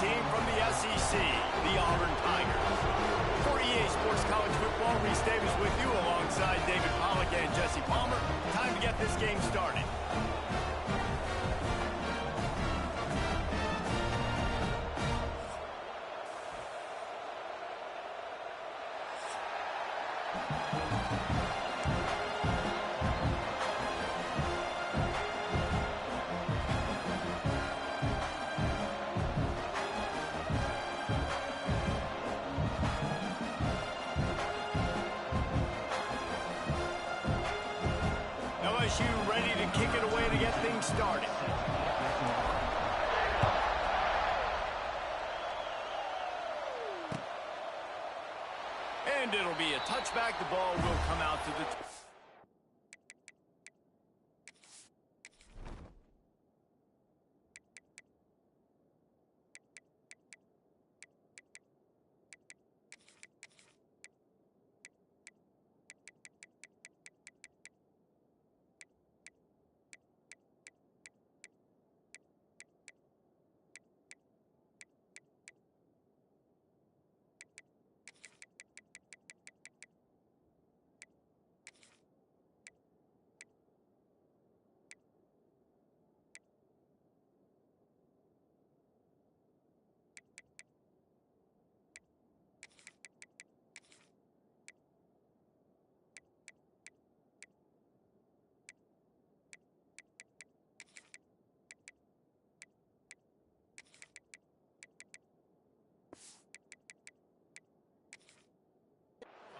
team from the SEC, the Auburn Tigers. For EA Sports College Football, Reese Davis with you alongside David Pollack and Jesse Palmer. Time to get this game started. LSU ready to kick it away to get things started. And it'll be a touchback. The ball will come out to the...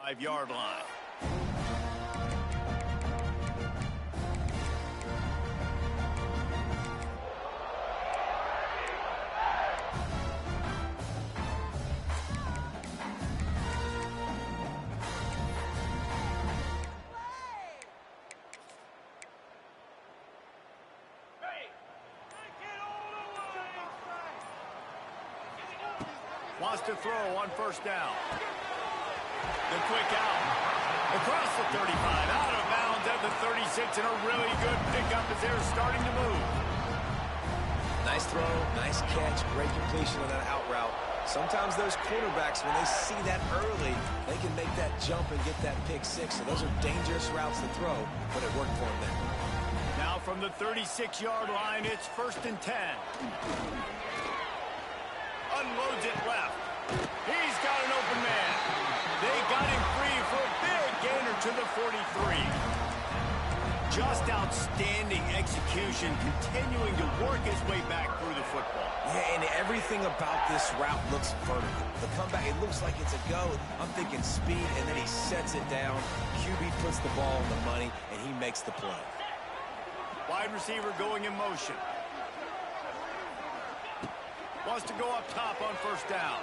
5-yard line. Wants to throw on first down. The quick out. Across the 35, out of bounds at the 36, and a really good pickup as they're starting to move. Nice throw, nice catch, great completion of that out route. Sometimes those quarterbacks, when they see that early, they can make that jump and get that pick six. So those are dangerous routes to throw, but it worked for them there. Now from the 36-yard line, it's 1st and 10. Unloads it left. He's got an open man. They got him free for a big gainer to the 43. Just outstanding execution, continuing to work his way back through the football. Yeah, and everything about this route looks vertical. The comeback, it looks like it's a go. I'm thinking speed, and then he sets it down. QB puts the ball on the money, and he makes the play. Wide receiver going in motion. Wants to go up top on first down.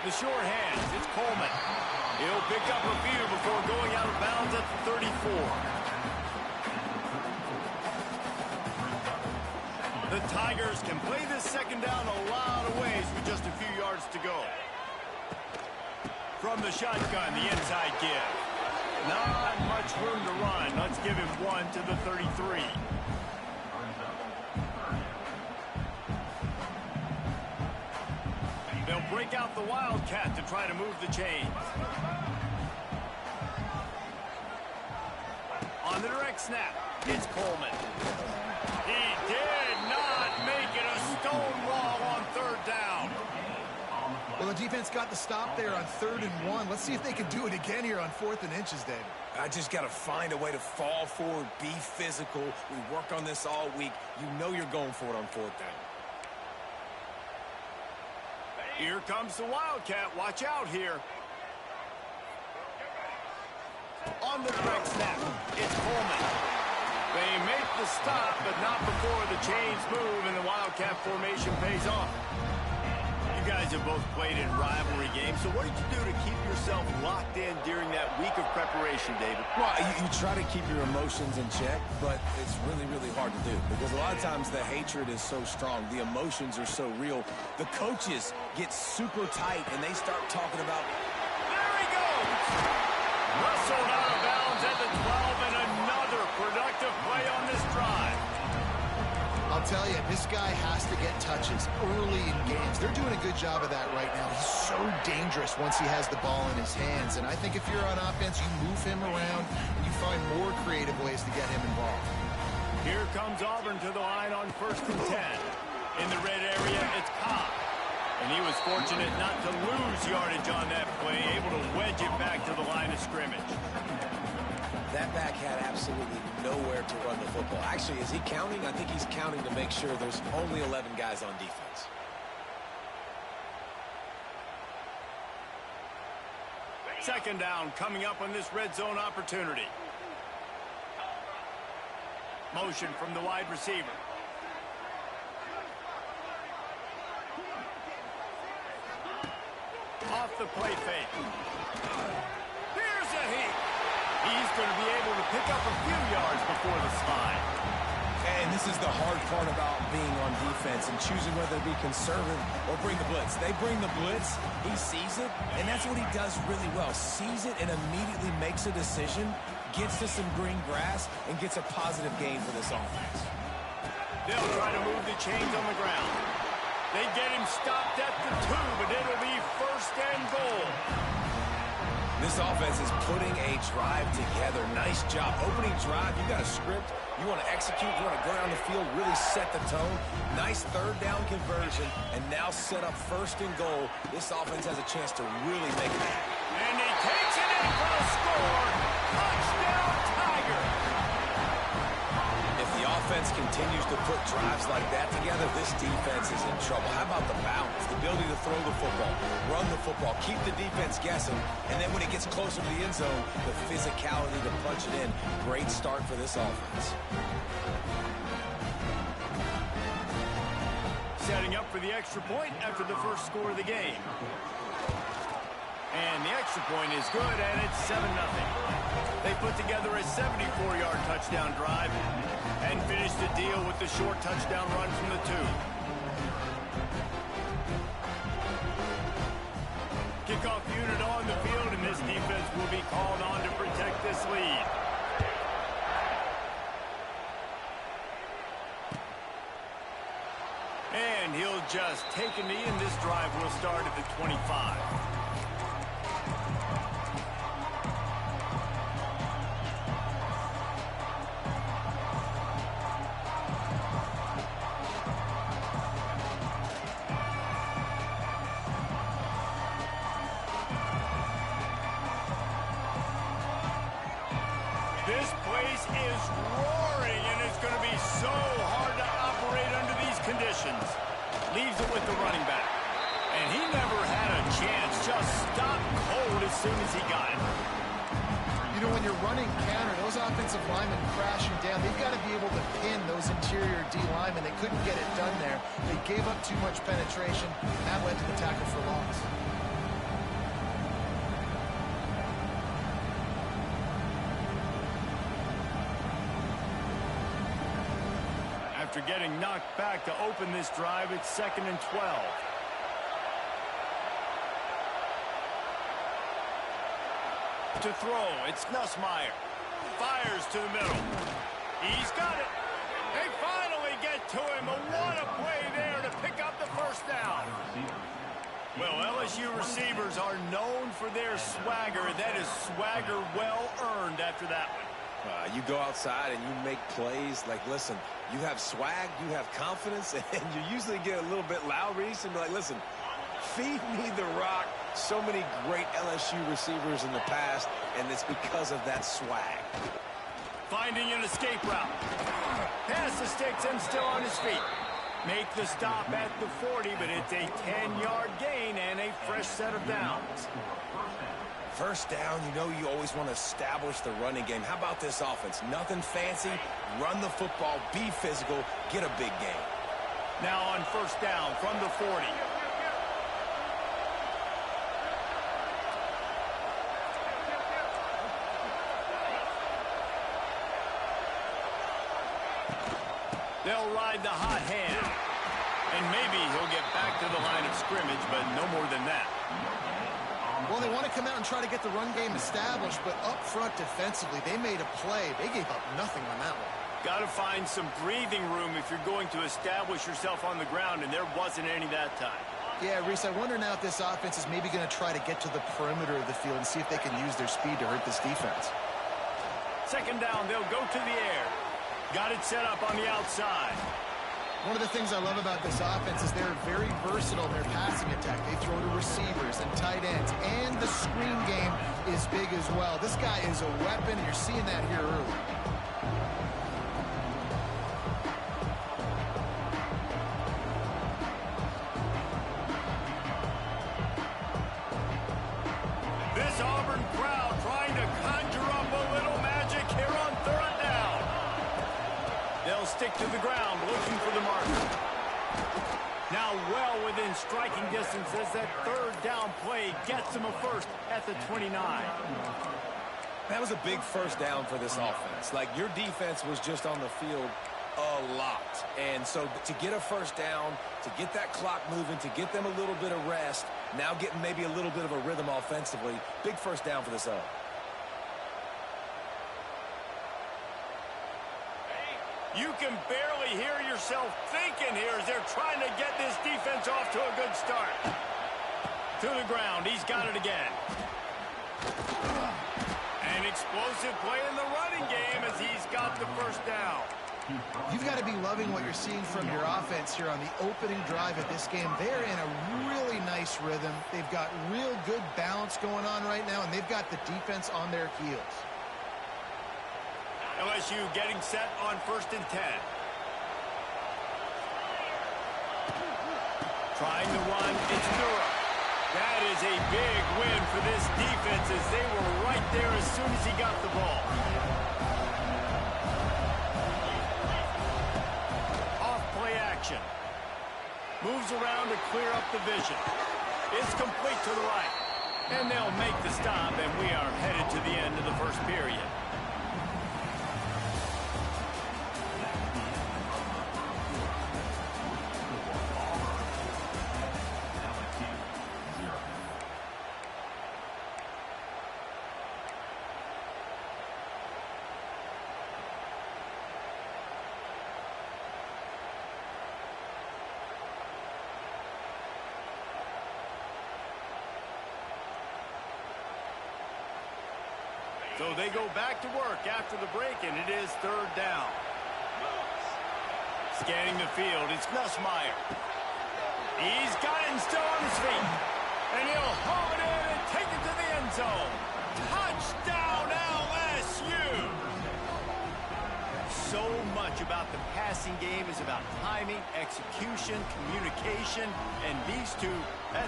The short hands, it's Coleman. He'll pick up a few before going out of bounds at the 34. The Tigers can play this second down a lot of ways with just a few yards to go. From the shotgun, the inside give. Not much room to run. Let's give him one to the 33. They'll break out the Wildcat to try to move the chains. On the direct snap, it's Coleman. He did not make it a stonewall on third down. Well, the defense got the stop there on 3rd and 1. Let's see if they can do it again here on 4th and inches, David. I just got to find a way to fall forward, be physical. We work on this all week. You know you're going for it on 4th down. Here comes the Wildcat. Watch out here. On the direct snap, it's Coleman. They make the stop, but not before the chains move and the Wildcat formation pays off. You guys have both played in rivalry games, so what did you do to keep yourself locked in during that week of preparation, David? Well, you try to keep your emotions in check, but it's really, really hard to do because a lot of times the hatred is so strong. The emotions are so real. The coaches get super tight, and they start talking about... There he goes! Wrestled out of bounds at the 12, and another productive play on this drive. I'll tell you, this guy has to get touches early in games. They're doing a good job of that right now. He's so dangerous once he has the ball in his hands. And I think if you're on offense, you move him around and you find more creative ways to get him involved. Here comes Auburn to the line on 1st and 10. In the red area, it's Cobb. And he was fortunate not to lose yardage on that play, able to wedge it back to the line of scrimmage. That back had absolutely nowhere to run the football. Actually, is he counting? I think he's counting to make sure there's only 11 guys on defense. Second down coming up on this red zone opportunity. Motion from the wide receiver. Off the play fake. Here's a heat. He's going to be able to pick up a few yards before the slide. And this is the hard part about being on defense and choosing whether to be conservative or bring the blitz. They bring the blitz, he sees it, and that's what he does really well. Sees it and immediately makes a decision, gets to some green grass, and gets a positive gain for this offense. They'll try to move the chains on the ground. They get him stopped at the 2, but it'll be 1st and goal. This offense is putting a drive together. Nice job. Opening drive, you got a script. You want to execute. You want to go down the field, really set the tone. Nice 3rd down conversion, and now set up 1st and goal. This offense has a chance to really make it happen. And he takes it in for a score. Touchdown, Tiger. If the offense continues to put drives like that together, this defense is in trouble. How about the balance, the ability to throw the football, run the football, keep the defense guessing, and then when it gets closer to the end zone, the physicality to punch it in. Great start for this offense. Setting up for the extra point after the first score of the game. And the extra point is good, and it's 7-0. They put together a 74-yard touchdown drive and finished the deal with the short touchdown run from the 2. Kickoff unit on the field, and this defense will be called on to protect this lead. And he'll just take a knee, and this drive will start at the 25. This place is roaring, and it's going to be so hard to operate under these conditions. Leaves it with the running back. And he never had a chance. Just stopped cold as soon as he got it. You know, when you're running counter, those offensive linemen crashing down, they've got to be able to pin those interior D linemen. They couldn't get it done there. They gave up too much penetration. That led to the tackle for loss. After getting knocked back to open this drive, it's 2nd and 12. To throw, it's Nussmeier. Fires to the middle. He's got it. They finally get to him. What a play there to pick up the 1st down. Well, LSU receivers are known for their swagger. That is swagger well earned after that one. You go outside and you make plays. Like, listen, you have swag, you have confidence, and you usually get a little bit loud, Reese, and be like, listen, feed me the rock. So many great LSU receivers in the past, and it's because of that swag. Finding an escape route. Pass the sticks and still on his feet. Make the stop at the 40, but it's a 10-yard gain and a fresh set of downs. 1st down, you know you always want to establish the running game. How about this offense? Nothing fancy. Run the football, be physical, get a big gain. Now on 1st down from the 40. They'll ride the hot hand. And maybe he'll get back to the line of scrimmage, but no more than that. Well, they want to come out and try to get the run game established, but up front defensively, they made a play. They gave up nothing on that one. Got to find some breathing room if you're going to establish yourself on the ground, and there wasn't any that time. Yeah, Reese, I wonder now if this offense is maybe going to try to get to the perimeter of the field and see if they can use their speed to hurt this defense. Second down, they'll go to the air. Got it set up on the outside. One of the things I love about this offense is they're very versatile in their passing attack. They throw to receivers and tight ends, and the screen game is big as well. This guy is a weapon, and you're seeing that here early. This Auburn crowd trying to conjure up a little magic here on third down. They'll stick to the ground looking for the marker. Now well within striking distance as that third down play gets them a first at the 29. That was a big first down for this offense. Like, your defense was just on the field a lot. And so to get a first down, to get that clock moving, to get them a little bit of rest, now getting maybe a little bit of a rhythm offensively, big first down for this offense. You can barely hear yourself thinking here as they're trying to get this defense off to a good start. To the ground, he's got it again. An explosive play in the running game as he's got the first down. You've got to be loving what you're seeing from your offense here on the opening drive of this game. They're in a really nice rhythm. They've got real good balance going on right now, and they've got the defense on their heels. LSU getting set on 1st and 10. Trying to run, it's Durham. That is a big win for this defense as they were right there as soon as he got the ball. Off play action. Moves around to clear up the vision. It's complete to the right. And they'll make the stop, and we are headed to the end of the first period. So they go back to work after the break, and it is third down. Scanning the field, it's Nussmeier. He's got it and still on his feet. And he'll haul it in and take it to the end zone. Touchdown, LSU! So much about the passing game is about timing, execution, communication, and these two,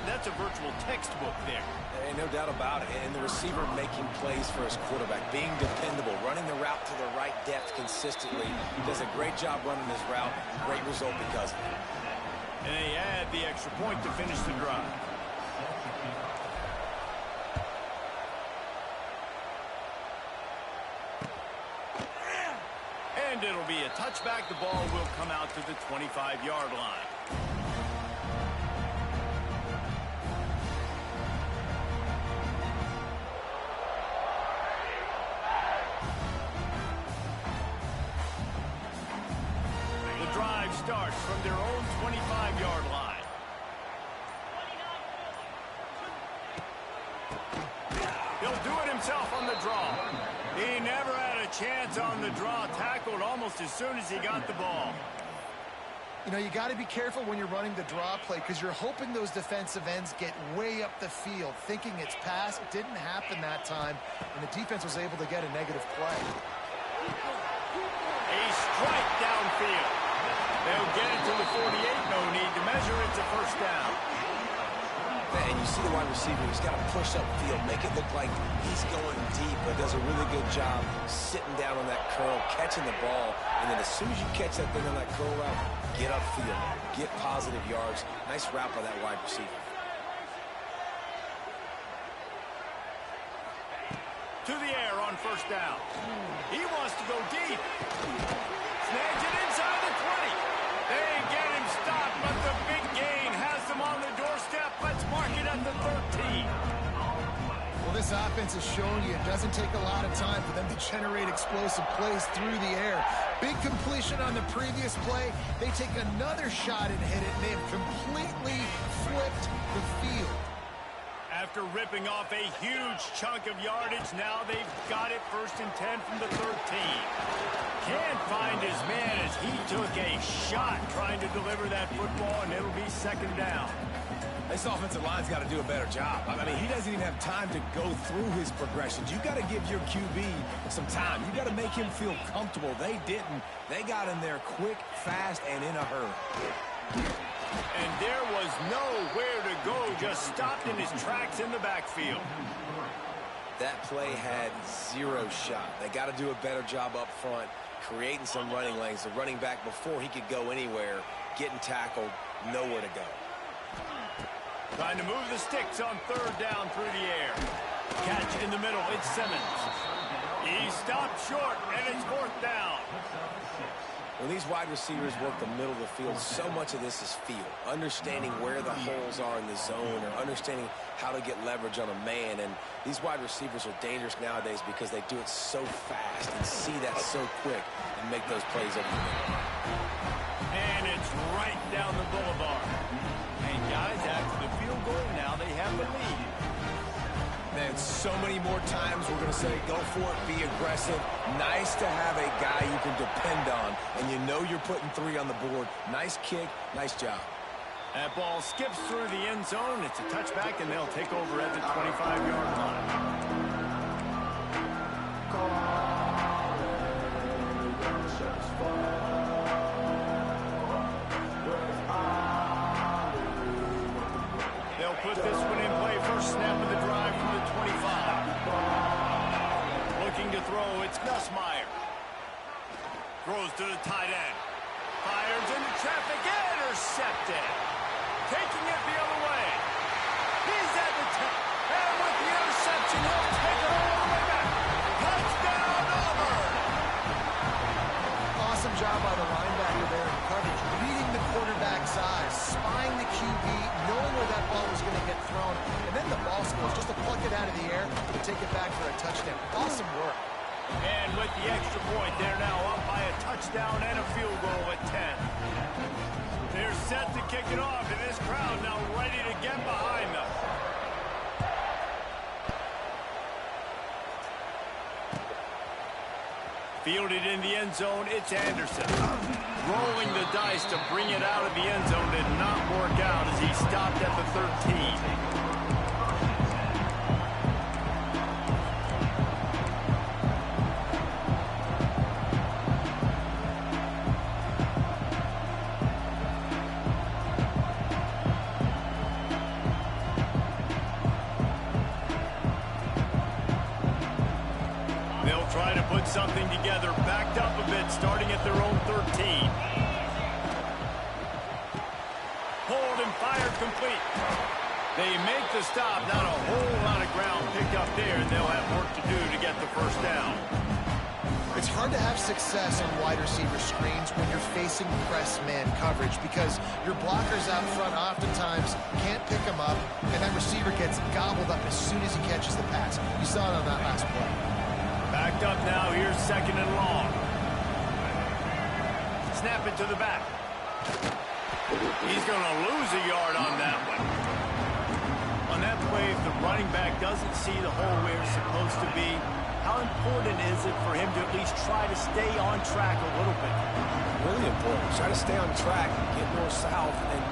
that's a virtual textbook there. And no doubt about it. And the receiver making plays for his quarterback, being dependable, running the route to the right depth consistently. He does a great job running his route. Great result because of it. And they add the extra point to finish the drive. And it'll be a touchback. The ball will come out to the 25-yard line. The drive starts from their own 25-yard line. He'll do it himself on the draw. He never had a chance on the draw, tackled almost as soon as he got the ball. You know, you got to be careful when you're running the draw play because you're hoping those defensive ends get way up the field, thinking it's pass. It didn't happen that time, and the defense was able to get a negative play. A strike downfield. They'll get it to the 48. No need to measure. It's a first down. And you see the wide receiver, he's got to push upfield, make it look like he's going deep, but does a really good job sitting down on that curl, catching the ball, and then as soon as you catch that thing on that curl route, get upfield, get positive yards. Nice route by that wide receiver. To the air on first down. He wants to go deep. Snags it inside the 20. They get him stopped, but the big gain has them on the doorstep. Let's mark it at the 13. Well, this This offense has shown you it doesn't take a lot of time for them to generate explosive plays through the air. Big completion on the previous play. They take another shot and hit it, and they have completely flipped the field. After ripping off a huge chunk of yardage, now they've got it 1st and 10 from the 13. Can't find his man as he took a shot trying to deliver that football, and it'll be 2nd down. This offensive line's got to do a better job. I mean, he doesn't even have time to go through his progressions. You got to give your QB some time. You got to make him feel comfortable. They didn't. They got in there quick, fast, and in a hurry. And there was nowhere to go, just stopped in his tracks in the backfield. That play had 0 shot. They got to do a better job up front, creating some running lanes. The running back, before he could go anywhere, getting tackled, nowhere to go. Trying to move the sticks on 3rd down through the air. Catch in the middle, it's Simmons. He stopped short, and it's 4th down. When these wide receivers work the middle of the field, so much of this is feel. Understanding where the holes are in the zone, or understanding how to get leverage on a man. And these wide receivers are dangerous nowadays because they do it so fast and see that so quick and make those plays over the middle. And it's right down the boulevard. And guys, after the field goal, now they have the lead. Man, so many more times we're going to say, go for it, be aggressive. Nice to have a guy you can depend on, and you know you're putting 3 on the board. Nice kick, nice job. That ball skips through the end zone. It's a touchback, and they'll take over at the 25-yard line. They'll put this one in play. First snap of the drive from the 25. Looking to throw, it's Nussmeier. Throws to the tight end. Fires into traffic, intercepted. Taking it the other way. He's at the 10. And with the interception, he'll take it all the way back. Touchdown, Auburn. Awesome job by the linebacker there in coverage, reading the quarterback's eyes, spying the QB, knowing where that ball was going to get thrown, and then the ball skills just to pluck it out of the air and take it back for a touchdown. Awesome work. And with the extra point, they're now up by a touchdown and a field goal at 10. They're set to kick it off, and this crowd now ready to get behind them. Fielded in the end zone, it's Anderson. Rolling the dice to bring it out of the end zone did not work out as he stopped at the 13. Try to put something together, backed up a bit, starting at their own 13. Hold and fired complete. They make the stop, not a whole lot of ground picked up there, and they'll have work to do to get the first down. It's hard to have success on wide receiver screens when you're facing press man coverage because your blockers out front oftentimes can't pick them up, and that receiver gets gobbled up as soon as he catches the pass. You saw it on that last play. Backed up now, here's 2nd and long. Snap it to the back. He's going to lose a yard on that one. On that play, if the running back doesn't see the hole where it's supposed to be, how important is it for him to at least try to stay on track a little bit? Really important. Try to stay on track, get north-south, and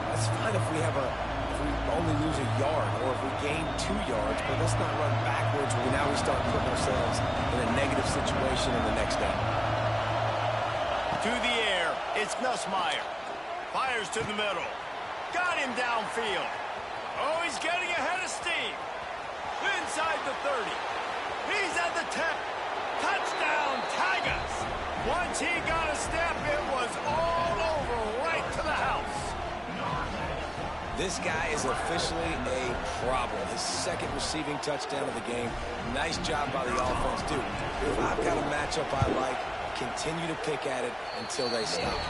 that's fine if we only lose a yard or if we gain 2 yards, but let's not run backwards when now we start putting ourselves in a negative situation in the next down. To the air, it's Nussmeier. Fires to the middle. Got him downfield. Oh, he's getting ahead of steam. Inside the 30. He's at the 10. Touchdown, Tigers. Once he got a step, it was all over right to the house. This guy is officially a problem. His 2nd receiving touchdown of the game. Nice job by the offense, dude. If I've got a matchup I like, continue to pick at it until they stop.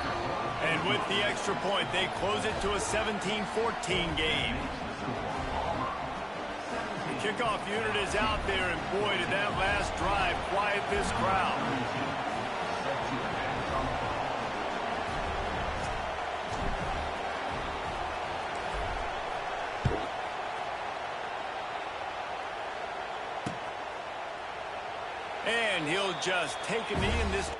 And with the extra point, they close it to a 17-14 game. Kickoff unit is out there, and boy, did that last drive quiet this crowd. And he'll just take a knee in this.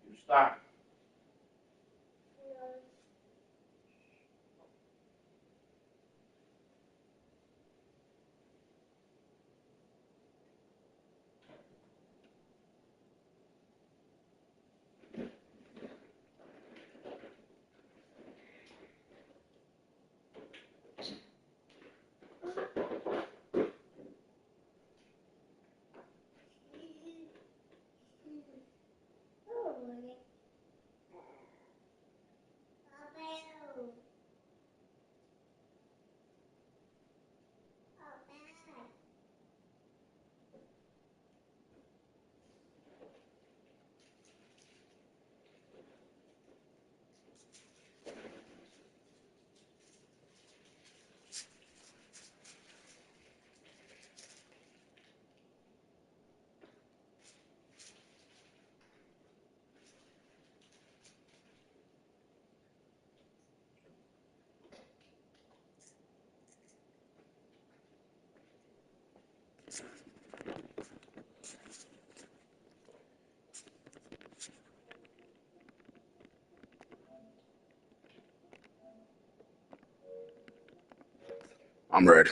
You stop. I'm ready.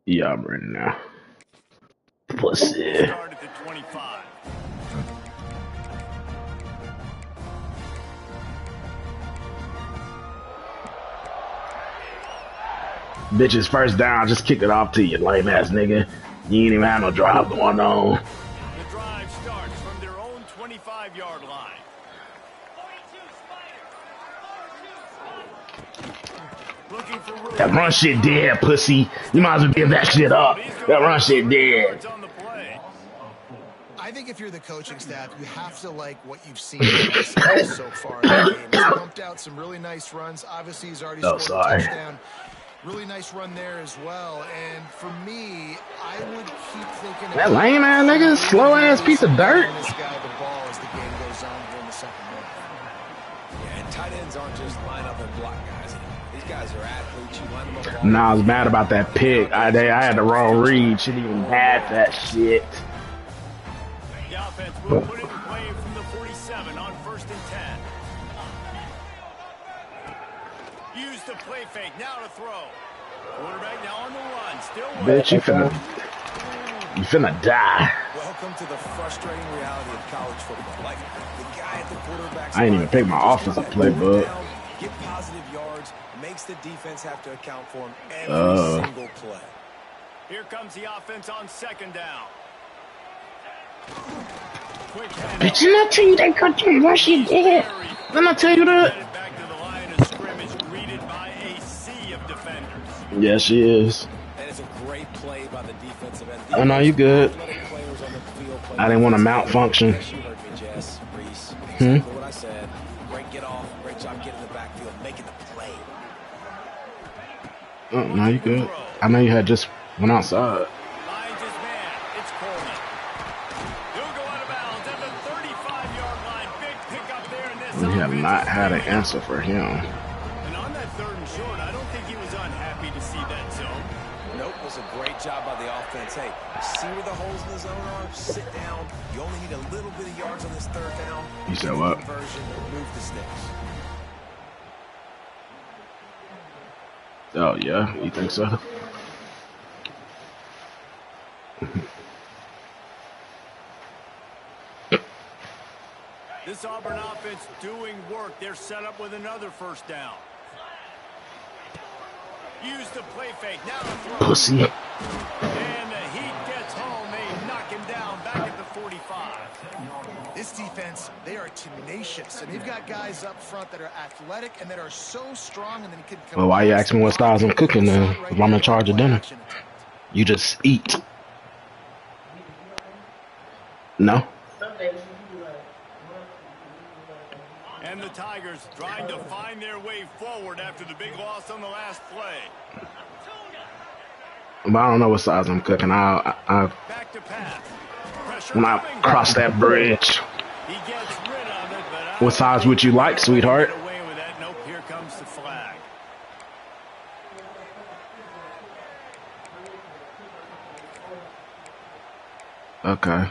Yeah, I'm ready now. Pussy. Start at the 25. Bitches, first down, just kick it off to you, lame ass nigga. You ain't even have no drive going on. The drive starts from their own 25-yard line. Looking for room. That run shit dead, pussy. You might as well give that shit up. That run shit dead. On the play. I think if you're the coaching staff, you have to like what you've seen from this guy so far in the game. He's pumped out some really nice runs. Obviously, he's already scored a touchdown. Really nice run there as well. And for me, I would keep thinking that lame ass nigga, slow ass piece of dirt. This guy the ball as the game goes on here in the second half. Yeah, and tight ends aren't just line up and block guys. These guys are athletes. You line them up. Nah, I was mad about that pick. I had the wrong read. Shouldn't even had that shit. The offense will put it in play from the 47 on 1st and 10. Use the play fake. Now to throw. Quarterback now on the run. Still Bitch, you finna die. Welcome to the frustrating reality of college football. Like the guy at the quarterback. I ain't even pick my offensive playbook. Get positive yards. Makes the defense have to account for him every single play. Here comes the offense on 2nd down. Bitch, didn't I tell you that cartoon rush you did? Didn't I tell you that? Back to the line of scrimmage, greeted by a sea of defenders. Yeah, she is. And it's a great play by the defensive end. Oh, no, you good. I didn't want to malfunction. What I said. Great get off. Great job getting in the backfield, making the play. Oh, no, you good. I know you had just went outside. Finds his man. It's Coleman. He'll go out of bounds at the 35-yard line. Big pickup there in this. We have not had an answer for him. And on that 3rd and short, I don't think he was unhappy to see that zone. Nope, it was a great job by the offense. Hey, see where the holes in the zone are? Sit down. You only need a little bit of yards on this 3rd down. You said what? Conversion, move the sticks. Oh, yeah? You think so? This Auburn offense doing work. They're set up with another 1st down. Use the play fake. Now to throw. Pussy. And the Heat gets home. They knock him down back at the 45. This defense, they are tenacious, and they've got guys up front that are athletic and that are so strong. And then can. Well, why you ask me what styles I'm cooking then? If I'm in charge of dinner, you just eat. No. And the Tigers trying to find their way forward after the big loss on the last play. But I don't know what size I'm cooking. Back to pass. Pressure when I coming. cross that bridge. He gets rid of it, but I What size would you like, sweetheart? get away with that. Nope, here comes the flag. Okay.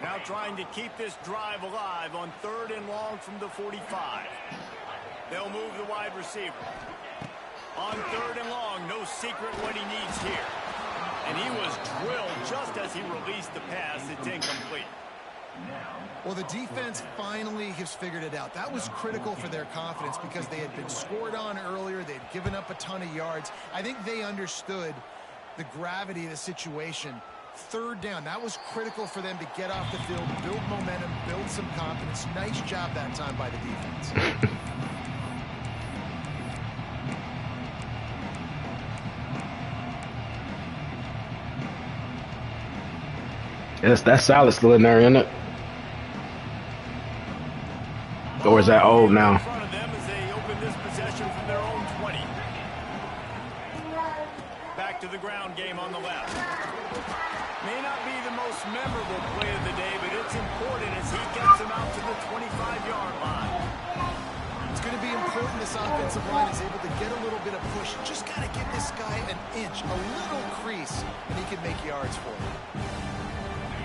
Now trying to keep this drive alive on 3rd and long from the 45. They'll move the wide receiver. On 3rd and long, no secret what he needs here. And he was drilled just as he released the pass. It's incomplete. Well, the defense finally has figured it out. That was critical for their confidence because they had been scored on earlier. They had given up a ton of yards. I think they understood the gravity of the situation. 3rd down, that was critical for them to get off the field, build momentum, build some confidence. Nice job that time by the defense. Yes, that salad still in there, isn't it? Or is that old now? In front of them as they open this possession from their own 20. Back to the ground game on the left. May not be the most memorable play of the day, but it's important as he gets him out to the 25-yard line. It's going to be important this offensive line is able to get a little bit of push. Just got to give this guy an inch, a little crease, and he can make yards for you.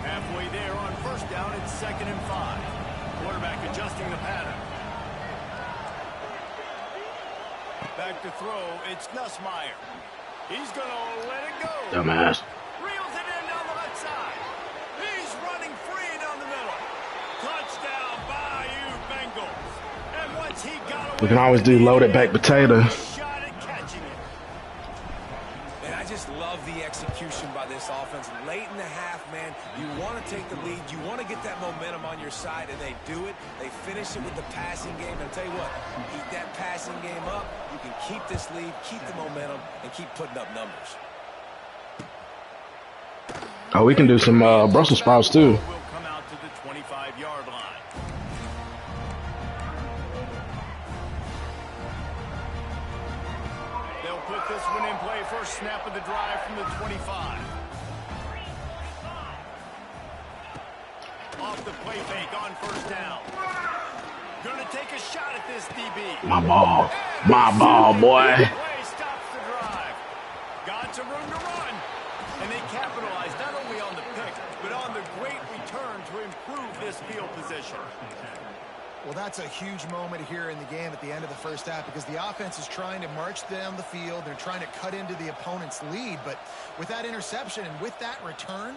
Halfway there on 1st down, it's 2nd and 5. Quarterback adjusting the pattern. Back to throw, it's Nussmeier. He's going to let it go. Dumbass. Reels it in down the left side. He's running free down the middle. Touchdown, Bayou Bengals. And once he got away, We can always do loaded baked potato. shot at catching it. And I just love the execution by this offense. Late in the half, man, you want to take the lead. You want to get that momentum on your side, and they do it. They finish it with the passing game. And I'll tell you what, keep that passing game up. You can keep this lead, keep the momentum, and keep putting up numbers. Oh, we can do some Brussels sprouts too. Will come out to the 25-yard line. They'll put this one in play. First snap of the drive from the 25. Off the play fake on 1st down. Gonna take a shot at this DB. My ball. My ball, boy. Play stops the drive. Got some room to run. And they capitalize not only on the pick, but on the great return to improve this field position. Well, that's a huge moment here in the game at the end of the 1st half because the offense is trying to march down the field. They're trying to cut into the opponent's lead. But with that interception and with that return,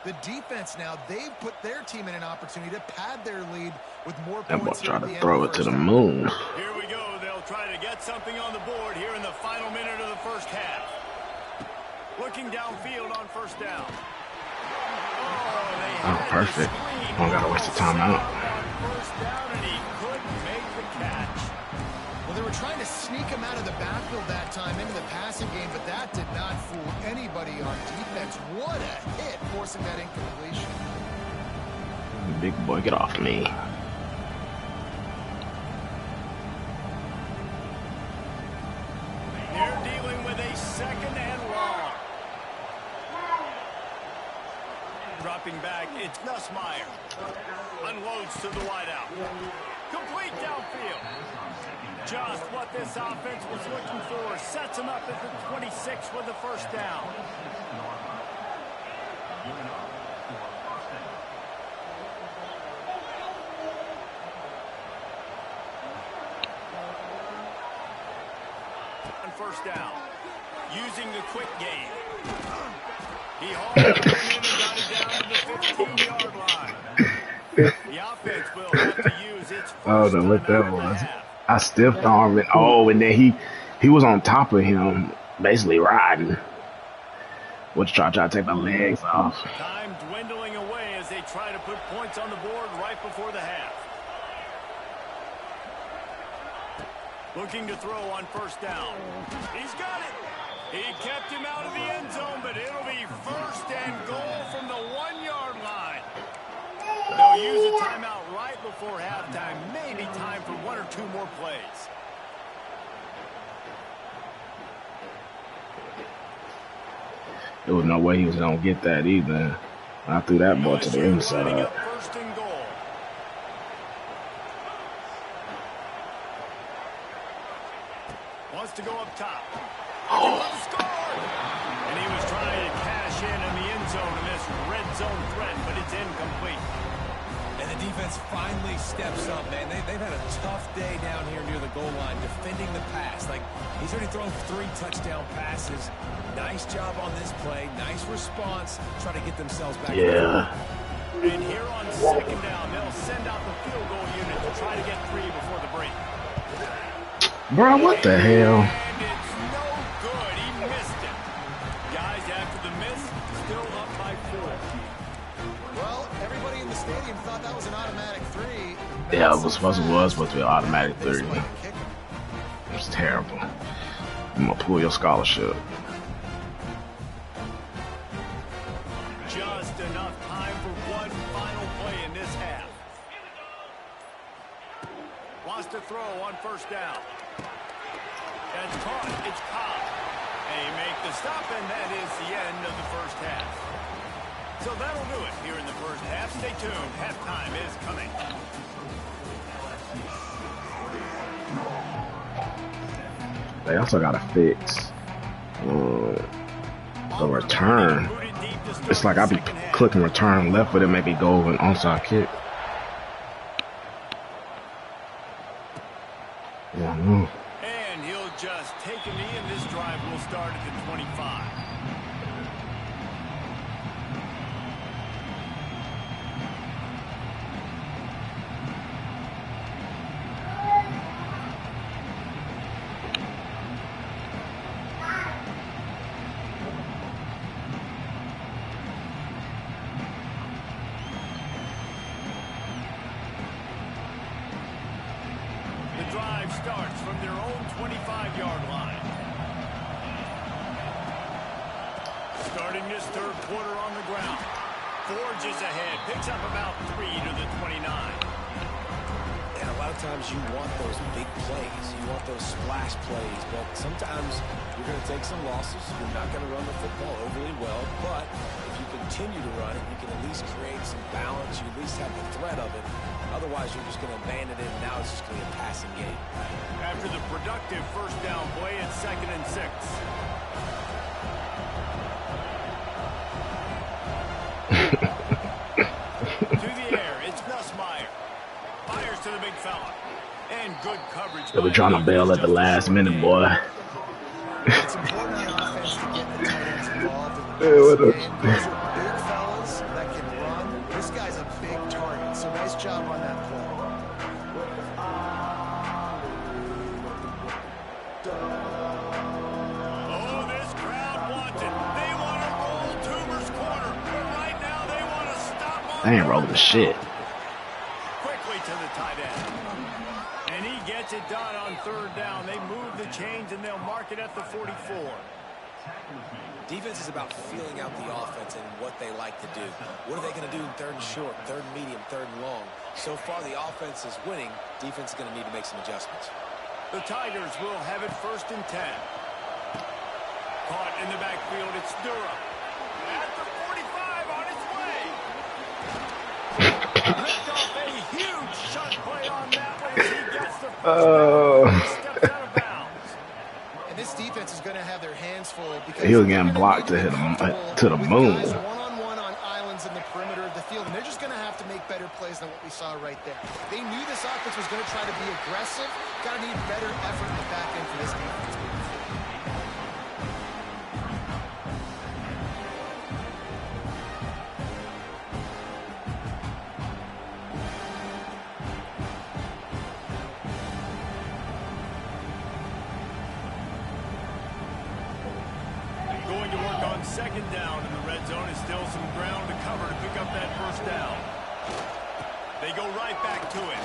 the defense now, they've put their team in an opportunity to pad their lead with more That boy points. tried to throw it to the moon. Here we go. They'll try to get something on the board here in the final minute of the 1st half. Looking downfield on 1st down. Oh, perfect. Don't gotta waste the timeout. First down, and he couldn't make the catch. Well, they were trying to sneak him out of the backfield that time into the passing game, but that did not fool anybody on defense. What a hit, forcing that incompletion. Big boy, get off me. They're dealing with a 2nd and long. Dropping back, it's Nussmeier. Unloads to the wideout. Complete downfield. Just what this offense was looking for. Sets him up at the 26 with the 1st down. On 1st down. Using the quick game. He hauled it in and got it down to the 15-yard line. The offense will have to use its Oh, first no, what that timeout of the was. half. I stiffed arm it. Oh, and then he was on top of him, basically riding. Which try to take the legs off. Time dwindling away as they try to put points on the board right before the half. Looking to throw on 1st down. He's got it. He kept him out of the end zone, but it'll be 1st and goal from the 1-yard line. They'll use a timeout right before halftime. Maybe time for 1 or 2 more plays. There was no way he was gonna get that either. I threw that ball to the LSU setting inside. up first and goal. Wants to go up top. He will score! And he was trying to cash in the end zone in this red zone threat, but it's incomplete. And the defense finally steps up, man. They've had a tough day down here near the goal line defending the pass. Like, he's already thrown 3 touchdown passes. Nice job on this play. Nice response. Try to get themselves back. Yeah. And here on second down, they'll send out the field goal unit to try to get 3 before the break. Bro, what the hell? And it's no good. He missed it. Guys, after the miss, still up by 4. Well, everybody in the stadium thought that was an automatic 3. Yeah, it was supposed to be an automatic 3. It was terrible. I'm gonna pull your scholarship. Just enough time for one final play in this half. Wants to throw on first down. That's caught. It's Cobb. They make the stop, and that is the end of the first half. So that'll do it here in the first half. Stay tuned. Halftime is coming. They also got to fix the return. It's like I be clicking return left, but it make me go over an onside kick. Yeah, I know. And he'll just take a knee, and this drive will start at the 25. Drive starts from their own 25-yard line. Starting this third quarter on the ground. Forges ahead, picks up about 3 to the 29. And a lot of times you want those big plays. You want those splash plays. But sometimes you're going to take some losses. You're not going to run the football overly well. But if you continue to run it, you can at least create some balance. You at least have the threat of it. Otherwise, you're just going to abandon it, and now it's just going to be a passing game. After the productive first down play, it's 2nd and 6. To the air, it's Nussmeier. Fires to the big fella. And good coverage. They were trying to bail at the last minute, boy. It's important on offense to get the tight ends involved in the Yeah, what game. a- Those are big fellas that can run. This guy's a big target, so nice job on that play. Oh, this crowd wants it. They want to roll Toomer's corner. But right now, they want to stop on They ain't rolling shit. quickly to the tight end. And he gets it done on third down. They move the chains, and they'll mark it at the 44. Defense is about feeling out the offense and what they like to do. What are they going to do in 3rd and short, 3rd and medium, 3rd and long? So far, the offense is winning. Defense is going to need to make some adjustments. The Tigers will have it 1st and 10. Caught in the backfield, it's Durham. At the 45 on its way. Picked off a huge shot play on that one as he gets the first steps out of bounds. And this defense is going to have their hands full because He was getting blocked to hit him to the moon. Guys one-on-one on islands in the perimeter of the field, and they're just going to have to make better plays than what we saw right there. They knew this offense was going to try to be aggressive. Got to need better effort in the back end for this defense. Going to work on 2nd down in the red zone. Is still some ground to cover to pick up that first down. They go right back to it.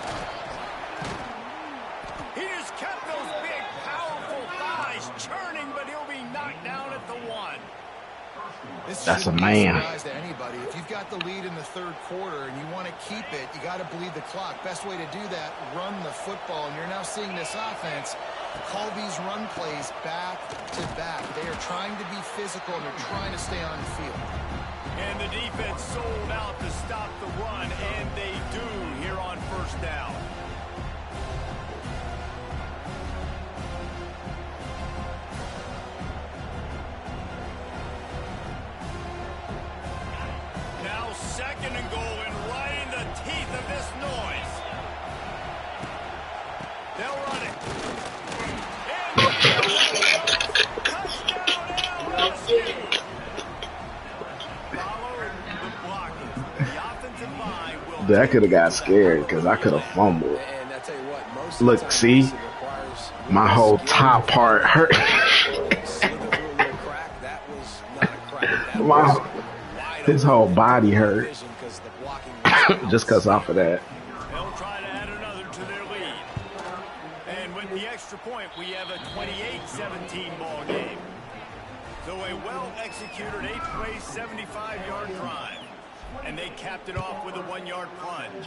He just kept those big, powerful thighs churning, but he'll be knocked down at the 1. That's a man. To anybody. If you've got the lead in the third quarter and you want to keep it, you got to bleed the clock. Best way to do that, run the football. And you're now seeing this offense call these run plays back to back. They are trying to be physical and they're trying to stay on the field. And the defense sold out to stop the run, and they do here on first down. Now second and goal, and right in the teeth of this noise. They'll run it. Touchdown, LSU. I could have got scared because I could have fumbled. Look, see? My whole top part hurt. His whole body hurt. Just because off of that. They'll try to add another to their lead. And with the extra point, we have a 28-17 ball game. So a well-executed 8-play, 75-yard drive. And they capped it off with a 1-yard plunge.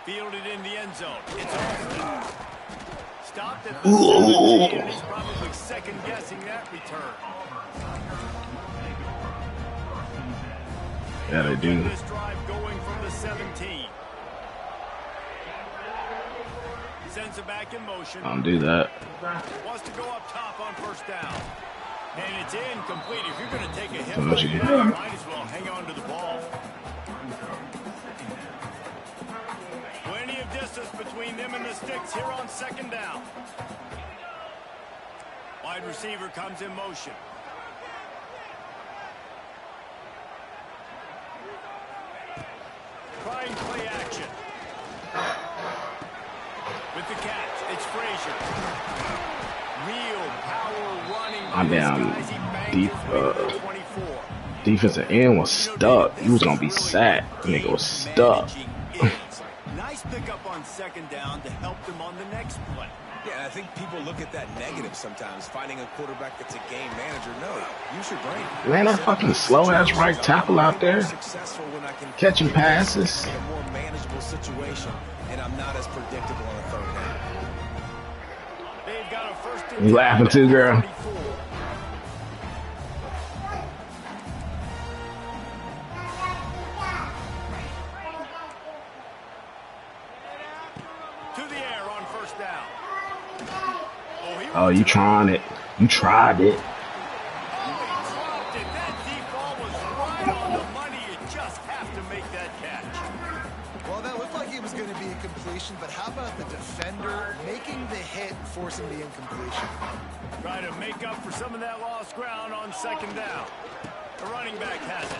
Fielded in the end zone. It's Austin. Stopped at the 17, and he's probably second-guessing that return. Yeah, they do. This drive going from the 17. Sends it back in motion. Don't do that. Wants to go up top on first down. And it's incomplete. If you're going to take a hit, So what you you do? might as well hang on to the ball. Plenty of distance between them and the sticks here on second down. Wide receiver comes in motion. Trying play action. With the catch, it's Frazier. Real power running. I'm down deep. Defensive end was stuck. He was gonna be sacked. Nigga was stuck. Nice pickup on second down to help them on the next play. Yeah, I think people look at that negative sometimes. Finding a quarterback that's a game manager. No, use your brain. Man, that fucking slow ass right tackle out there, catching passes. In a more manageable situation, and I'm not as predictable on a third down. They've got a first and You laughing too, girl? 34. To the air on first down. Oh, you trying it? You tried it. That deep ball was right on the money. You just have to make that catch. Well, that looked like it was going to be a completion, but how about the defender making the hit, forcing the incompletion? Try to make up for some of that lost ground on second down. The running back has it.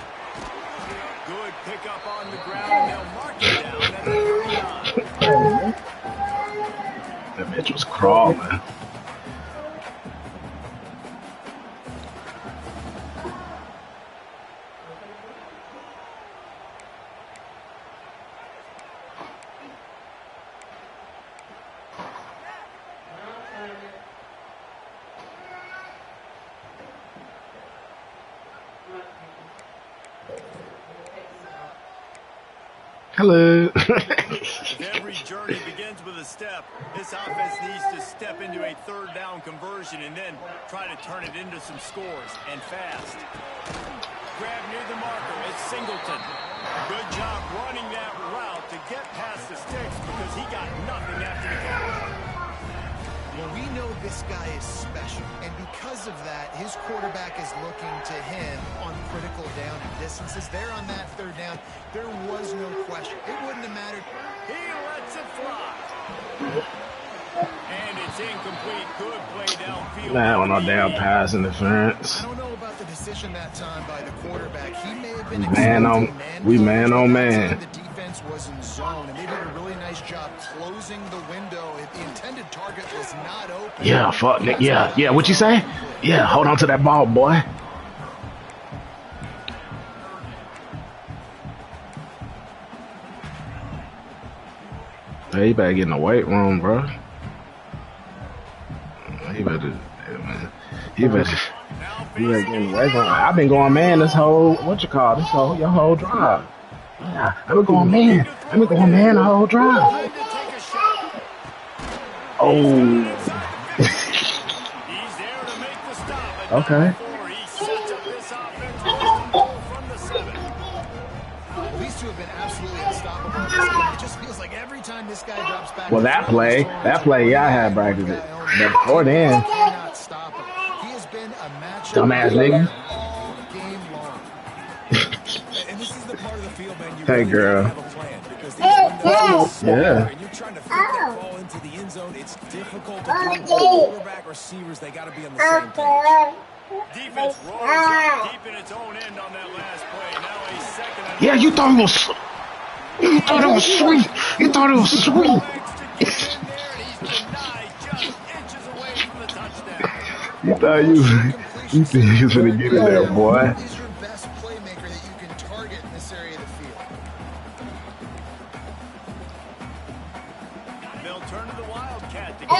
Good pickup on the ground, and they'll mark it down at the 39. That bitch was crawling. Hello. Every journey begins with a step. This offense needs to step into a third down conversion and then try to turn it into some scores, and fast. Grab near the marker. It's Singleton. Good job running that route to get past the sticks because he got nothing after the catch. Well, we know this guy is special, and because of that, his quarterback is looking to him on critical down and distances. There on that third down, there was no question. It wouldn't have mattered. He lets it fly. And it's incomplete. Good play downfield. That one on down pass interference. I don't know about the decision that time by the quarterback. He may have been Man on man. The defense was in zone, and they did a really nice job closing the window. The intended target was not open. Yeah, fuck Nick. Yeah. What you say? Yeah, hold on to that ball, boy. Hey, you better get in the weight room, bro. He better get in the weight room. I've been going man this whole, your whole drive. Yeah, I've been going man the whole drive. Oh. He's there to make the stop. Okay. this guy drops back Well, to that throw, he's play, yeah, I throwing had to practiced the it. guy on But the before outside. then, Cannot stop him. He has been a matchup dumbass nigga. all game long. And this is the part of the field, man, you Hey, really got to girl. have a plan because these windows are small, Yeah. and you're trying to fit that ball into the end zone. It's difficult to do. Quarterback, receivers, they got to be on the same page. Defense rolls it deep in its own end on that last play. Now a second and Yeah, you thought it was sweet. You thought it was sweet. legs to get in there, and he's denied just inches away from the touchdown. You thought you think you was gonna get in there, boy. Who is your best playmaker that you can target in this area of the field? They'll turn to the Wildcat to keep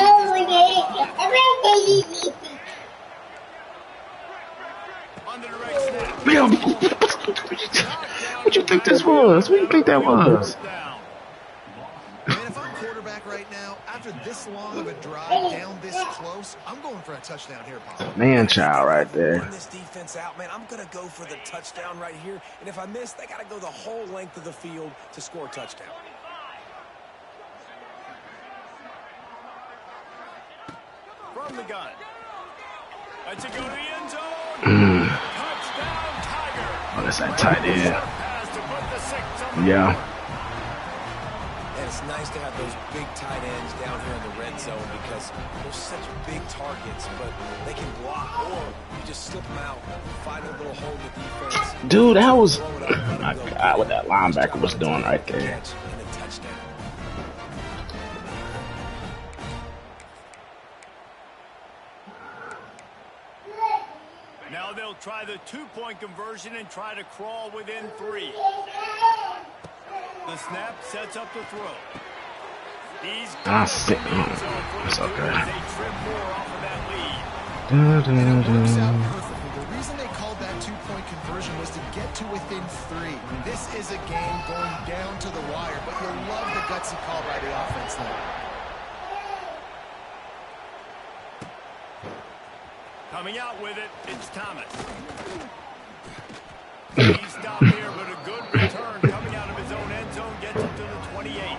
on the direct snap. Man, what you think this was? What you think that was? Down. Man, if I'm quarterback right now, after this long of a drive down this close, I'm going for a touchdown here, Pop. Man, child, right Run there. this defense out, man. I'm going to go for the touchdown right here. And if I miss, they got to go the whole length of the field to score a touchdown. From the gun. Let's it go to the end zone. Touchdown, Tiger. Oh, that's that tight end. Pass to put the 6 on the Yeah. board. And it's nice to have those big tight ends down here in the red zone because they're such big targets, but they can block or you just slip them out, find a little hole in the defense. Dude, that was Throw it up, let 'em my go. God, what that linebacker was doing right there. Catch and a touchdown. Now they'll try the 2-point conversion and try to crawl within 3. The snap sets up the throw. He's Ah, sick. It's okay. They trim more off of that lead. And it works out perfectly. The reason they called that 2-point conversion was to get to within 3. This is a game going down to the wire, but you'll love the gutsy call by the offense there. Coming out with it, it's Thomas. He stopped here, but a good return coming out of his own end zone gets him to the 28.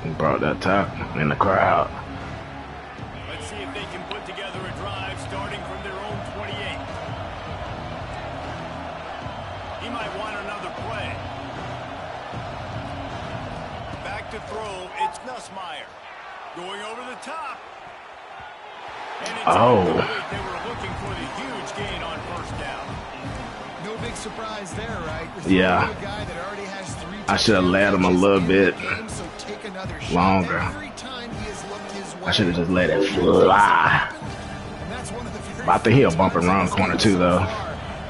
He brought that tackle in the crowd. Let's see if they can put together a drive starting from their own 28. He might want another play. Back to throw, it's Nussmeier. Going over the top. And it's incomplete. They were looking for the huge gain on first down. No big surprise there, right? Yeah. A guy that already has 3 I should have let him a little bit game, so take another shot. longer. Every time he has looked his way, I should have just let it fly. and that's one of the very But I think he'll few bump times around in the corner this too, so though. far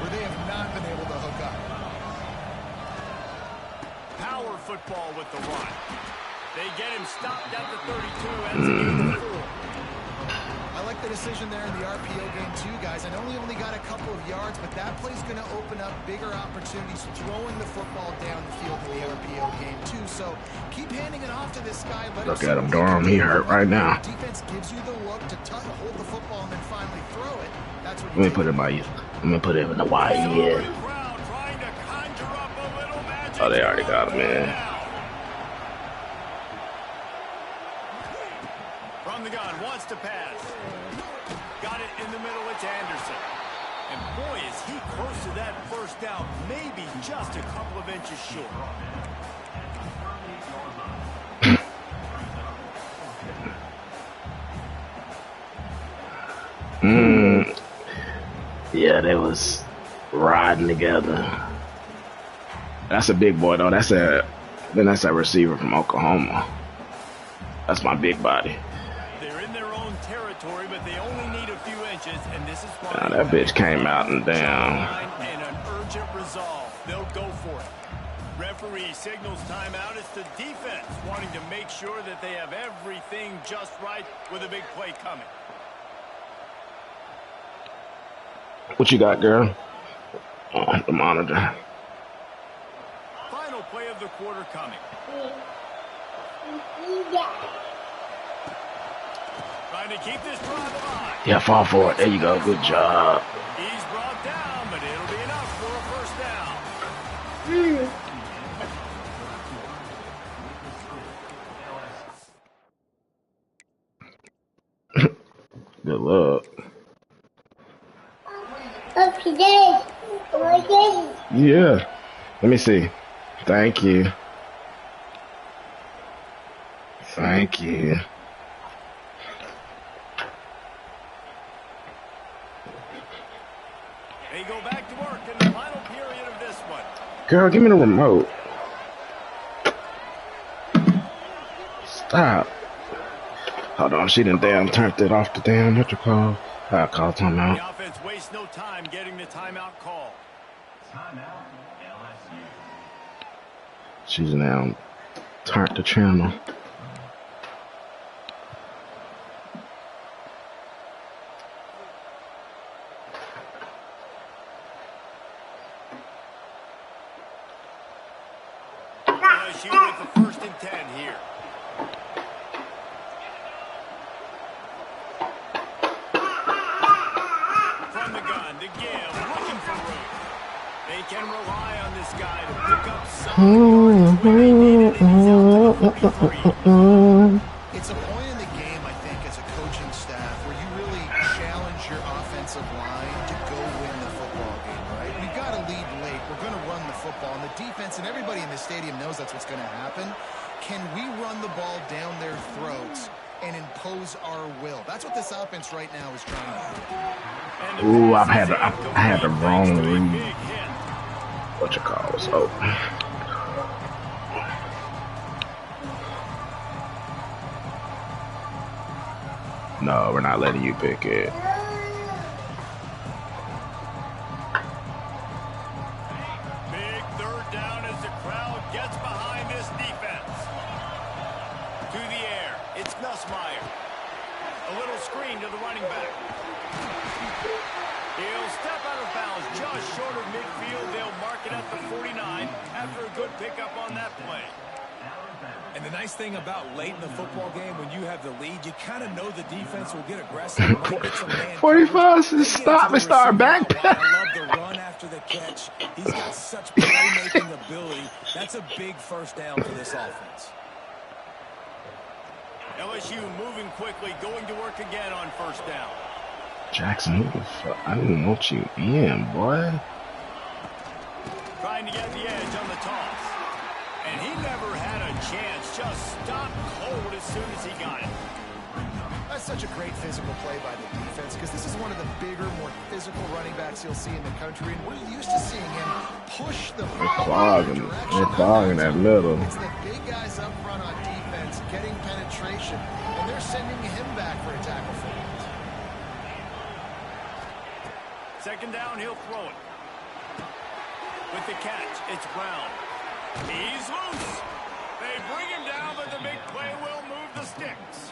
where they have not been able to hook up. Power football with the run. They get him stopped at the 32 as a gain of 4. I like the decision there in the RPO game too, guys. I know he only got a couple of yards, but that play's going to open up bigger opportunities throwing the football down the field in the RPO game too. So keep handing it off to this guy. Look at him, Durham. He hurt right now. Defense gives you the look to hold the football and then finally throw it. That's what Let me put it in my. Let me put it in the wide end. Crowd trying to conjure up a little magic. Oh, they already got him, man. From the gun, wants to pass. Got it in the middle, it's Anderson. And boy, is he close to that first down, maybe just a couple of inches short. Yeah, they was riding together. That's a big boy though. That's a receiver from Oklahoma. That's my big body. They're in their own territory, but they only need a few inches, and this is why Now, that bitch came out and down. And an urgent resolve. They'll go for it. Referee signals timeout. It's the defense wanting to make sure that they have everything just right with a big play coming. What you got, girl? Oh, the monitor. Final play of the quarter coming. Trying to keep this drive alive. Yeah, fall for it. There you go. Good job. He's brought down. Good luck. Yeah. Let me see. Thank you. Thank you. They go back to work in the final period of this one. Girl, give me the remote. Stop. Hold on, she done damn turned it off the damn what you call. I call timeout. The offense wastes no time getting the timeout call. She's now turned the channel. LSU with the 1st and 10 here. From the gun to give, looking for room. They can rely on this guy to pick up some yards when they need it, and he's out to the 43. It's a point in the game, I think, as a coaching staff where you really challenge your offensive line to go win the football game, right? We've got to lead late. We're going to run the football. And the defense and everybody in the stadium knows that's what's going to happen. Can we run the ball down their throats and impose our will? That's what this offense right now is trying to do. Ooh, I had the wrong read. What you call it? Oh. No, we're not letting you pick it. Big 3rd down as the crowd gets behind this defense. To the air, it's Nussmeier. A little screen to the running back. He'll step out of bounds just short of midfield. They'll mark it at the 49 after a good pickup on that play. And the nice thing about late in the football game, when you have the lead, you kind of know the defense will get aggressive. Might get some man 45 says stop and start back. I love the run after the catch. He's got such playmaking ability. That's a big 1st down for this offense. LSU moving quickly, going to work again on 1st down. Jackson, who the fuck? I didn't want you in, boy. Trying to get the edge on the toss. And he never had a chance. Just stopped cold as soon as he got it. That's such a great physical play by the defense because this is one of the bigger, more physical running backs you'll see in the country. And we're used to seeing him push the ball in the direction. They're clogging that middle. It's the big guys up front on defense getting penetration, and they're sending him back for a tackle for it. 2nd down, he'll throw it. With the catch, it's Brown. He's loose. They bring him down, but the big play will move the sticks.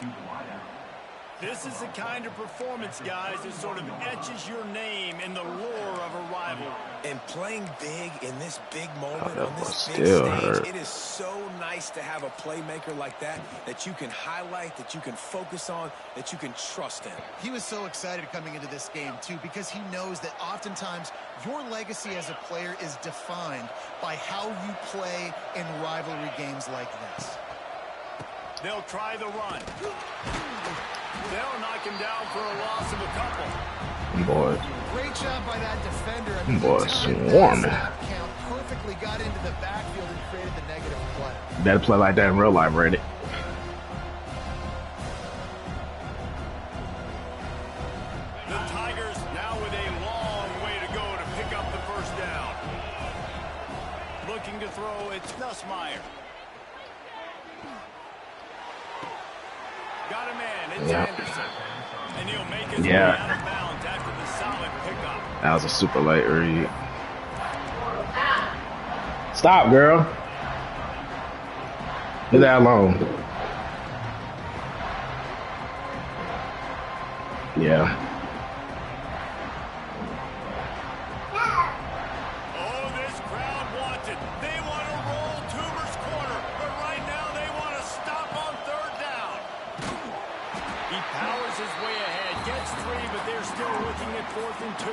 This is the kind of performance, guys, that sort of etches your name in the lore of a rival. And playing big in this big moment, on this big stage, it is so nice to have a playmaker like that you can highlight, that you can focus on, that you can trust in. He was so excited coming into this game, too, because he knows that oftentimes your legacy as a player is defined by how you play in rivalry games like this. They'll try the run. They'll knock him down for a loss of a couple. Boy. Great job by that defender. I mean, boy, swarming. Count perfectly got into the backfield and created the negative play. Better play like that in real life, Reddit. The Tigers now with a long way to go to pick up the 1st down. Looking to throw, it's Nussmeier. Got a man, it's Anderson. And he'll make his way out of bounds after the solid pickup. That was a super late read. Stop, girl. Leave that alone. Yeah. Oh, this crowd wants it. They want to roll Toomer's corner, but right now they want to stop on 3rd down. He powers his way ahead, gets 3, but they're still looking at 4th and 2.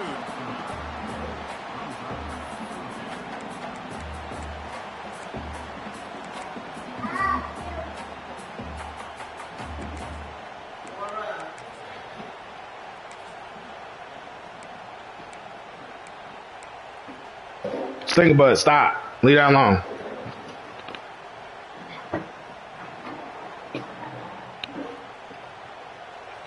Stinker butt, stop. Leave that alone.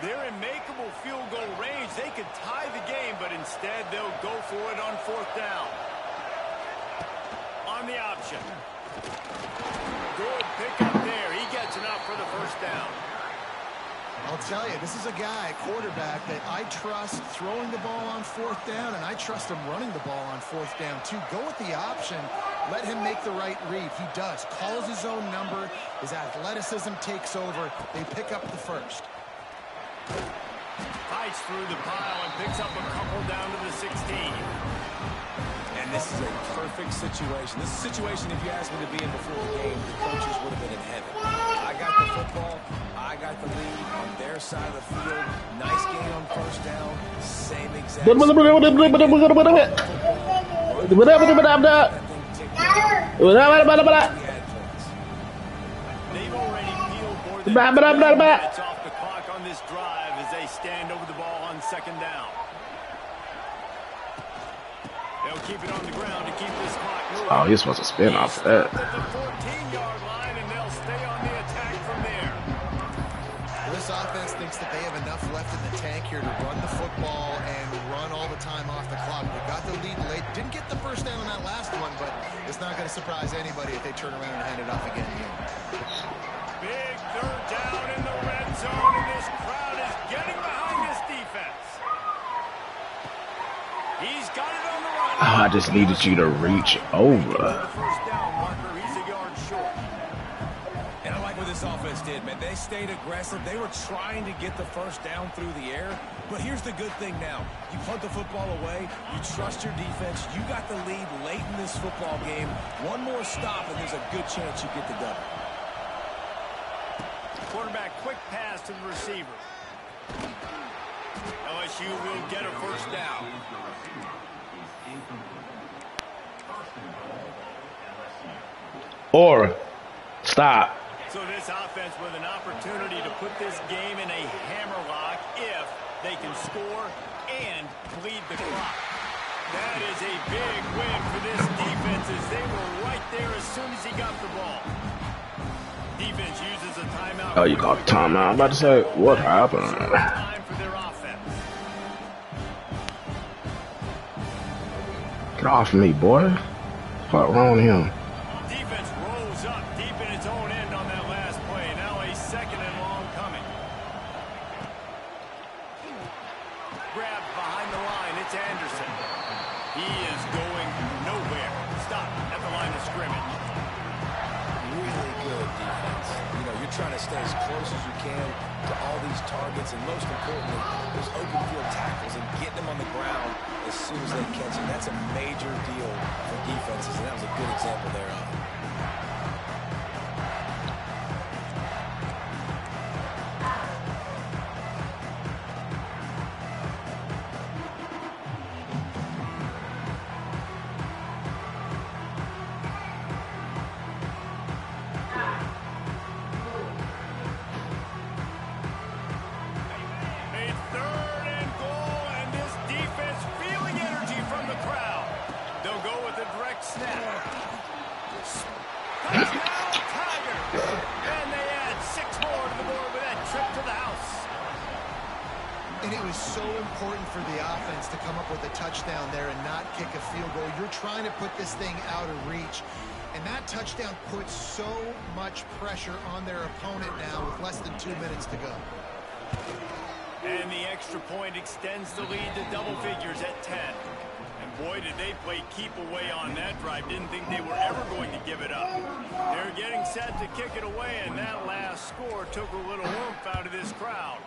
They're in makeable field goal range. They could tie the game, but instead they'll go for it on 4th down. On the option. Good pickup there. He gets enough for the 1st down. I'll tell you, this is a guy, quarterback, that I trust throwing the ball on 4th down, and I trust him running the ball on 4th down, too. Go with the option. Let him make the right read. He does. Calls his own number. His athleticism takes over. They pick up the 1st. Fights through the pile and picks up a couple down to the 16. And this is a perfect situation. This is a situation, if you asked me to be in before the game, the coaches would have been in heaven. I got the football. I got the lead on their side of the field. Nice gain on 1st down. Same exact. They've already peeled more than 3 minutes off the clock on this drive as they stand over the ball on 2nd down. They'll keep it on the ground to keep this clock moving. Oh, you're supposed to spin off of that. At the 14-yard line, and they'll stay on the attack from there. This offense thinks that they have enough left in the tank here to run the football and run all the time off the clock. They got the lead late. Didn't get the 1st down on that last one, but it's not going to surprise anybody if they turn around and hand it off again here. Big 3rd down in the red zone, and this crowd is getting behind this defense. He's got it on the run. Oh, I just needed you to reach over. The 1st down marker, he's a yard short. And I like what this offense did, man. They stayed aggressive. They were trying to get the 1st down through the air. But here's the good thing now. You punt the football away. You trust your defense. You got the lead late in this football game. One more stop, and there's a good chance you get the double. Quarterback quick pass to the receiver. LSU will get a 1st down. Or stop. So this offense with an opportunity to put this game in a hammerlock if they can score and bleed the clock. That is a big win for this defense as they were right there as soon as he got the ball. Defense uses a timeout. Oh, you called timeout. I'm about to say, what happened? Time for their offense. Get off me, boy. What's wrong with him? Defense rolls up deep in its own end on that last play. Now a 2nd and long coming. Grabbed behind the line. It's Anderson. He is going nowhere. Stop at the line of scrimmage. Really good defense. You know, you're trying to stay as close as you can to all these targets, and most importantly, those open field tackles and getting them on the ground as soon as they catch them. That's a major deal for defenses, and that was a good example thereof. And it was so important for the offense to come up with a touchdown there and not kick a field goal. You're trying to put this thing out of reach. And that touchdown puts so much pressure on their opponent now with less than 2 minutes to go. And the extra point extends the lead to double figures at 10. And boy, did they play keep away on that drive. Didn't think they were ever going to give it up. They're getting set to kick it away, and that last score took a little oomph out of this crowd.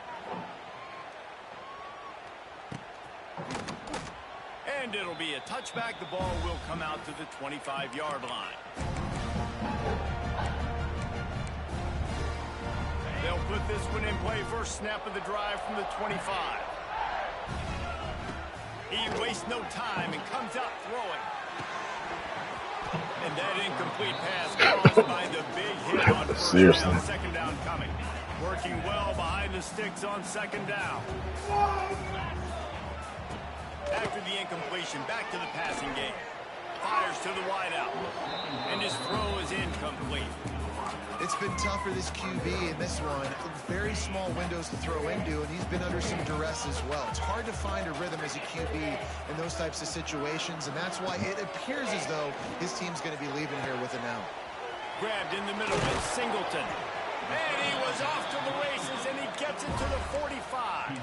And it'll be a touchback. The ball will come out to the 25-yard line. They'll put this one in play. First snap of the drive from the 25. He wastes no time and comes out throwing. And that incomplete pass caused by the big hit on first down. Second down coming. Working well behind the sticks on second down. After the incompletion, back to the passing game. Fires to the wideout. And his throw is incomplete. It's been tough for this QB in this one. Very small windows to throw into, and he's been under some duress as well. It's hard to find a rhythm as a QB in those types of situations, and that's why it appears as though his team's going to be leaving here with an out. Grabbed in the middle, it's Singleton. And he was off to the races, and he gets it to the 45.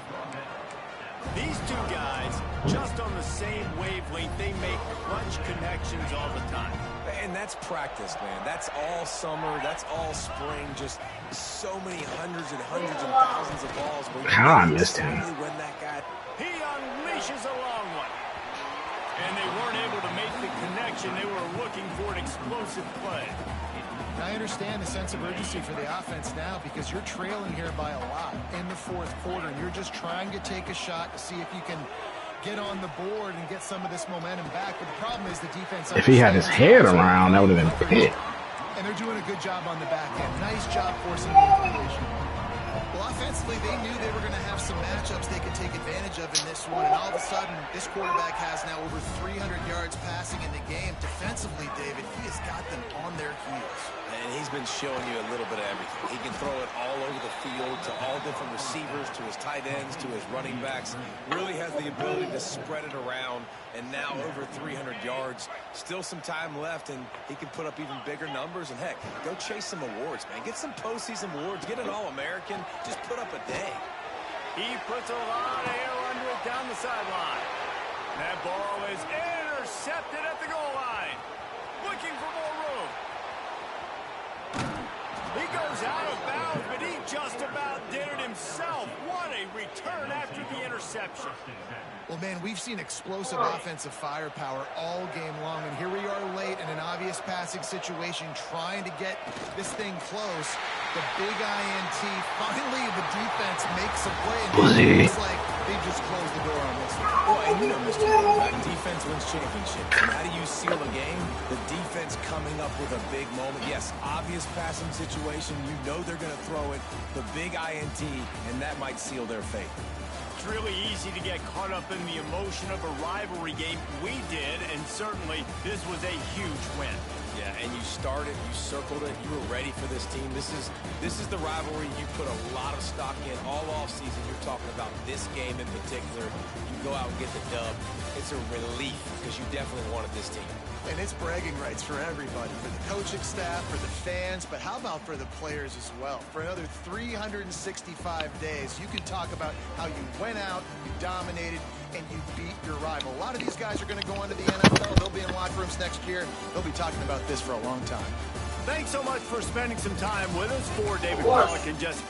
These two guys, just on the same wavelength, they make clutch connections all the time. And that's practice, man. That's all summer. That's all spring. Just so many hundreds and thousands of balls. How I missed him. When that guy... He unleashes a long one. And they weren't able to make the connection. They were looking for an explosive play. I understand the sense of urgency for the offense now because you're trailing here by a lot in the fourth quarter, and you're just trying to take a shot to see if you can get on the board and get some of this momentum back. But the problem is the defense... If he had his head around, that would have been it. And they're doing a good job on the back end. Nice job forcing the incompletion. Well, offensively, they knew they were going to have some matchups they could take advantage of in this one, and all of a sudden, this quarterback has now over 300 yards passing in the game. Defensively, David, he has got them on their heels. And he's been showing you a little bit of everything. He can throw it all over the field to all different receivers, to his tight ends, to his running backs. Really has the ability to spread it around, and now over 300 yards. Still some time left, and he can put up even bigger numbers. And, heck, go chase some awards, man. Get some postseason awards. Get an All-American. Just put up a day. He puts a lot of air under it down the sideline. That ball is intercepted at the goal line. Looking for more room. He goes out of bounds, but he just about did it himself. What a return after the interception. Well, man, we've seen explosive offensive firepower all game long, and here we are late in an obvious passing situation trying to get this thing close. The big INT, finally the defense makes a play, and it's like they just closed the door on this one. Well, and you know, Mr. Quarterback, defense wins championships. And how do you seal a game? The defense coming up with a big moment. Yes, obvious passing situation. You know they're going to throw it. The big INT, and that might seal their fate. It's really easy to get caught up in the emotion of a rivalry game. We did, and certainly this was a huge win. Yeah, and you started, you circled it, you were ready for this team. This is the rivalry you put a lot of stock in all offseason. You're talking about this game in particular. You go out and get the dub. It's a relief because you definitely wanted this team. And it's bragging rights for everybody, for the coaching staff, for the fans, but how about for the players as well? For another 365 days, you can talk about how you went out, you dominated, and you beat your rival. A lot of these guys are going to go on to the NFL. They'll be in locker rooms next year. They'll be talking about this for a long time. Thanks so much for spending some time with us. For David Pollack and Jesse.